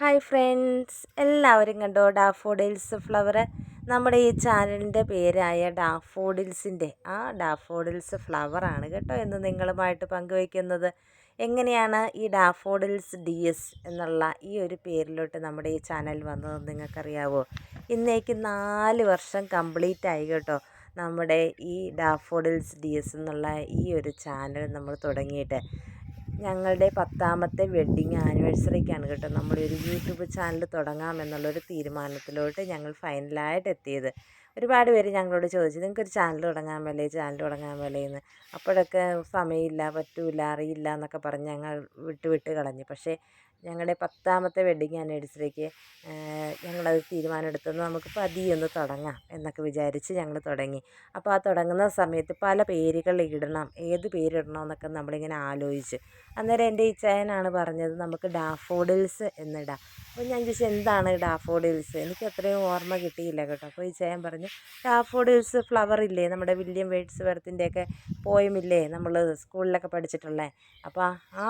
Hi friends, എല്ലാവരും കണ്ടോ daffodils flower? നമ്മുടെ ഈ ചാനലിൻ്റെ പേരായ ഡാഫോഡിൽസിൻ്റെ ഡാഫോഡിൽസ് ഫ്ലവറാണ് കേട്ടോ എന്ന് നിങ്ങളുമായിട്ട് പങ്കുവയ്ക്കുന്നത്. എങ്ങനെയാണ് ഈ ഡാഫോഡിൽസ് DS എന്നുള്ള ഈ ഒരു പേരിലോട്ട് നമ്മുടെ ഈ ചാനൽ വന്നതെന്ന് നിങ്ങൾക്കറിയാവോ? ഇന്നേക്ക് 4 വർഷം കംപ്ലീറ്റ് ആയി കേട്ടോ നമ്മുടെ ഈ ഡാഫോഡിൽസ് DS എന്നുള്ള ഈ ഒരു ചാനൽ നമ്മൾ തുടങ്ങിയിട്ട്. ഞങ്ങളുടെ 10ാമത്തെ വെഡ്ഡിങ് ആനിവേഴ്സറിക്കാണ് കേട്ടോ നമ്മളൊരു യൂട്യൂബ് ചാനൽ തുടങ്ങാമെന്നുള്ളൊരു തീരുമാനത്തിലോട്ട് ഞങ്ങൾ ഫൈനലായിട്ട് എത്തിയത്. ഒരുപാട് പേര് ഞങ്ങളോട് ചോദിച്ചു, നിങ്ങൾക്കൊരു ചാനൽ തുടങ്ങാൻ മേലേ എന്ന്. അപ്പോഴൊക്കെ സമയമില്ല, പറ്റൂല, അറിയില്ല എന്നൊക്കെ പറഞ്ഞ് ഞങ്ങൾ വിട്ട് കളഞ്ഞു. പക്ഷേ ഞങ്ങളുടെ 10ാമത്തെ വെഡ്ഡിങ് ആനിവേഴ്സറിക്ക് ഞങ്ങളത് തീരുമാനമെടുത്തത് നമുക്ക് പതിയൊന്ന് തുടങ്ങാം എന്നൊക്കെ വിചാരിച്ച് ഞങ്ങൾ തുടങ്ങി. അപ്പോൾ ആ തുടങ്ങുന്ന സമയത്ത് പല പേരുകൾ ഇടണം, ഏത് പേരിടണമെന്നൊക്കെ നമ്മളിങ്ങനെ ആലോചിച്ച്. അന്നേരം എൻ്റെ ഇച്ചായനാണ് പറഞ്ഞത് നമുക്ക് ഡാഫോഡിൽസ് എന്നിടാം. അപ്പോൾ ഞാൻ ചോദിച്ചു എന്താണ് ഡാഫോഡിൽസ്, എനിക്ക് അത്രയും ഓർമ്മ കിട്ടിയില്ല കേട്ടോ. അപ്പോൾ ഇച്ചായൻ പറഞ്ഞു ഡാഫോഡിൽസ് ഫ്ലവർ ഇല്ലേ, നമ്മുടെ വില്യം വേർഡ്സ്വർത്തിൻ്റെയൊക്കെ പോയമില്ലേ നമ്മൾ സ്കൂളിലൊക്കെ പഠിച്ചിട്ടുള്ളത്. അപ്പോൾ ആ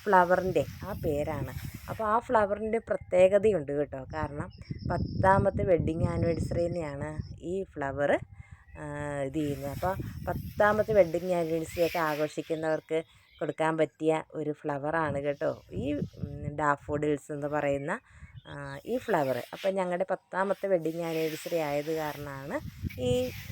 ഫ്ലവറിൻ്റെ പേരാണ്. അപ്പോൾ ആ ഫ്ലവറിൻ്റെ പ്രത്യേകതയുണ്ട് കേട്ടോ. കാരണം 10ാമത്തെ വെഡ്ഡിങ് ആനിവേഴ്സറിനെയാണ് ഈ ഫ്ലവർ ഇത് ചെയ്യുന്നത്. അപ്പോൾ 10ാമത്തെ വെഡ്ഡിങ് ആനിവേഴ്സറിയൊക്കെ ആഘോഷിക്കുന്നവർക്ക് കൊടുക്കാൻ പറ്റിയ ഒരു ഫ്ലവറാണ് കേട്ടോ ഈ ഡാഫോഡിൽസ് എന്ന് പറയുന്ന ഈ ഫ്ലവർ. അപ്പോൾ ഞങ്ങളുടെ 10ാമത്തെ വെഡ്ഡിങ് ആനിവേഴ്സറി ആയത് കാരണമാണ് ഈ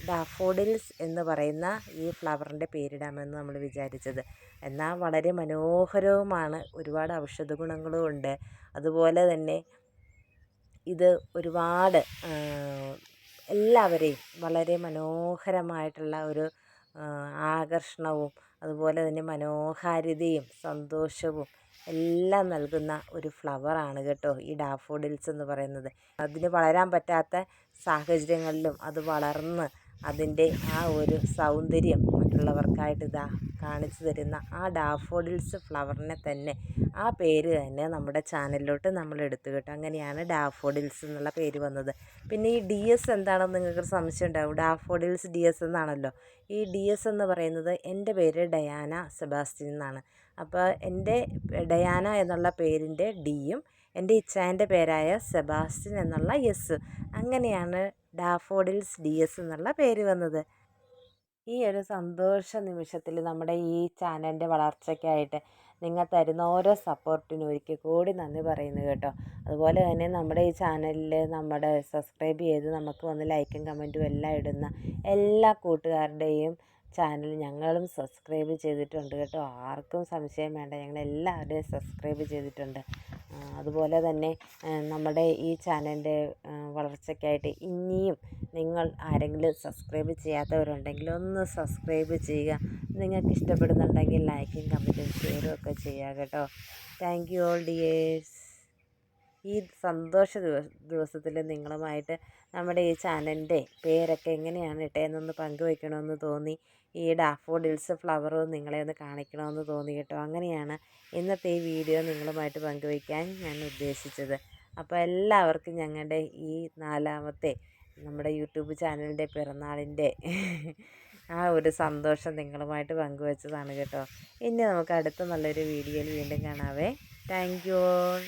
ഡാഫോഡിൽസ് എന്ന് പറയുന്ന ഈ ഫ്ലവറിൻ്റെ പേരിടാമെന്ന് നമ്മൾ വിചാരിച്ചത്. എന്നാൽ വളരെ മനോഹരവുമാണ്, ഒരുപാട് ഔഷധ ഗുണങ്ങളും ഉണ്ട്. അതുപോലെ തന്നെ ഇത് ഒരുപാട് എല്ലാവരെയും വളരെ മനോഹരമായിട്ടുള്ള ഒരു ആകർഷണവും അതുപോലെ തന്നെ മനോഹാരിതയും സന്തോഷവും എല്ലാം നൽകുന്ന ഒരു ഫ്ലവറാണ് കേട്ടോ ഈ ഡാഫോഡിൽസ് എന്ന് പറയുന്നത്. അതിന് വളരാൻ പറ്റാത്ത സാഹചര്യങ്ങളിലും അത് വളർന്ന് അതിൻ്റെ ഒരു സൗന്ദര്യം മറ്റുള്ളവർക്കായിട്ട് കാണിച്ചു തരുന്ന ഡാഫോഡിൽസ് ഫ്ലവറിനെ തന്നെ പേര് തന്നെ നമ്മുടെ ചാനലിലോട്ട് നമ്മൾ എടുത്തു കേട്ടോ. അങ്ങനെയാണ് ഡാഫോഡിൽസ് എന്നുള്ള പേര് വന്നത്. പിന്നെ ഈ DS എന്താണെന്ന് നിങ്ങൾക്കൊരു സംശയം ഉണ്ടാവും. ഡാഫോഡിൽസ് DS എന്നാണല്ലോ. ഈ DS എന്ന് പറയുന്നത് എൻ്റെ പേര് ഡയാന സെബാസ്റ്റ്യൻ എന്നാണ്. അപ്പോൾ എൻ്റെ ഡയാന എന്നുള്ള പേരിൻ്റെ Dയും എൻ്റെ ഇച്ചായൻ്റെ പേരായ സെബാസ്റ്റ്യൻ എന്നുള്ള S, അങ്ങനെയാണ് ഡാഫോഡിൽസ് DS എന്നുള്ള പേര് വന്നത്. ഈ ഒരു സന്തോഷ നിമിഷത്തിൽ നമ്മുടെ ഈ ചാനലിൻ്റെ വളർച്ചയ്ക്കായിട്ട് നിങ്ങൾ തരുന്ന ഓരോ സപ്പോർട്ടിനും ഒരിക്കൽ കൂടി നന്ദി പറയുന്നു കേട്ടോ. അതുപോലെ തന്നെ നമ്മുടെ ഈ ചാനലിൽ നമ്മുടെ സബ്സ്ക്രൈബ് ചെയ്ത് നമുക്ക് വന്ന് ലൈക്കും കമൻറ്റും എല്ലാം ഇടുന്ന എല്ലാ കൂട്ടുകാരുടെയും ചാനൽ ഞങ്ങളും സബ്സ്ക്രൈബ് ചെയ്തിട്ടുണ്ട് കേട്ടോ. ആർക്കും സംശയം വേണ്ട, ഞങ്ങളെല്ലാവരുടെയും സബ്സ്ക്രൈബ് ചെയ്തിട്ടുണ്ട്. അതുപോലെ തന്നെ നമ്മുടെ ഈ ചാനലിൻ്റെ വളർച്ചയ്ക്കായിട്ട് ഇനിയും നിങ്ങൾ ആരെങ്കിലും സബ്സ്ക്രൈബ് ചെയ്യാത്തവരുണ്ടെങ്കിൽ ഒന്ന് സബ്സ്ക്രൈബ് ചെയ്യുക. നിങ്ങൾക്ക് ഇഷ്ടപ്പെടുന്നുണ്ടെങ്കിൽ ലൈക്കും കമൻറ്റും ഷെയറും ഒക്കെ ചെയ്യുക കേട്ടോ. Thank you all dears. ഈ സന്തോഷ ദിവസത്തിൽ നിങ്ങളുമായിട്ട് നമ്മുടെ ഈ ചാനലിൻ്റെ പേരൊക്കെ എങ്ങനെയാണ് ഇട്ടതെന്നൊന്ന് പങ്കുവയ്ക്കണമെന്ന് തോന്നി. ഈ ഡാഫോഡിൽസ് ഫ്ലവർ നിങ്ങളെ ഒന്ന് കാണിക്കണമെന്ന് തോന്നി കേട്ടോ. അങ്ങനെയാണ് ഇന്നത്തെ ഈ വീഡിയോ നിങ്ങളുമായിട്ട് പങ്കുവയ്ക്കാൻ ഞാൻ ഉദ്ദേശിച്ചത്. അപ്പോൾ എല്ലാവർക്കും ഞങ്ങളുടെ ഈ 4ാമത്തെ നമ്മുടെ യൂട്യൂബ് ചാനലിൻ്റെ പിറന്നാളിൻ്റെ ഒരു സന്തോഷം നിങ്ങളുമായിട്ട് പങ്കുവച്ചതാണ് കേട്ടോ. ഇനി നമുക്ക് അടുത്ത നല്ലൊരു വീഡിയോയിൽ വീണ്ടും കാണാവേ. Thank you all.